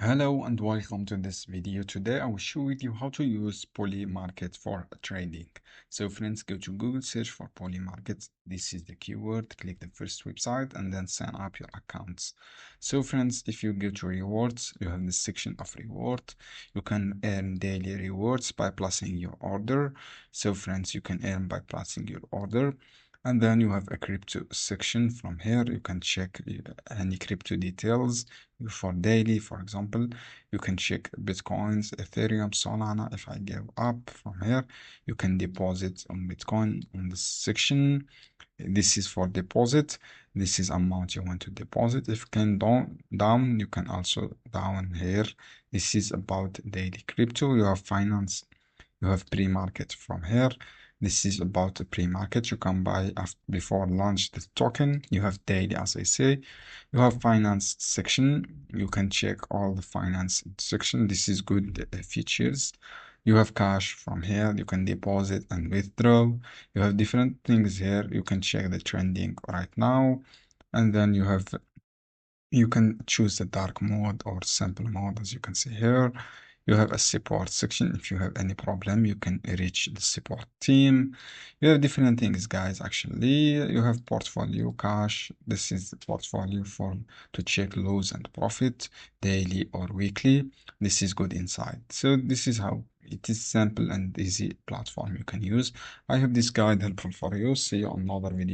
Hello and welcome to this video. Today I will show with you how to use Polymarket for trading. So friends, go to Google, search for Polymarket. This is the keyword. Click the first website and then sign up your accounts. So friends, if you go to rewards, you have this section of reward. You can earn daily rewards by placing your order. So friends, you can earn by placing your order. And then you have a crypto section. From here you can check any crypto details for daily. For example, you can check bitcoins, ethereum, solana. If I give up from here, you can deposit on bitcoin on this section. This is for deposit. This is amount you want to deposit. If you can down, you can also down here. This is about daily crypto. You have finance, you have pre-market from here. This is about the pre-market. You can buy before launch the token. You have daily, as I say. You have finance section. You can check all the finance section. This is good features. You have cash from here. You can deposit and withdraw. You have different things here. You can check the trending right now. And then you can choose the dark mode or simple mode, as you can see here. You have a support section. If you have any problem, you can reach the support team. You have different things, guys. Actually, you have portfolio cash. This is the portfolio to check loss and profit daily or weekly. This is good inside. So this is how it is simple and easy platform you can use. I hope this guide helpful for you. See you on another video.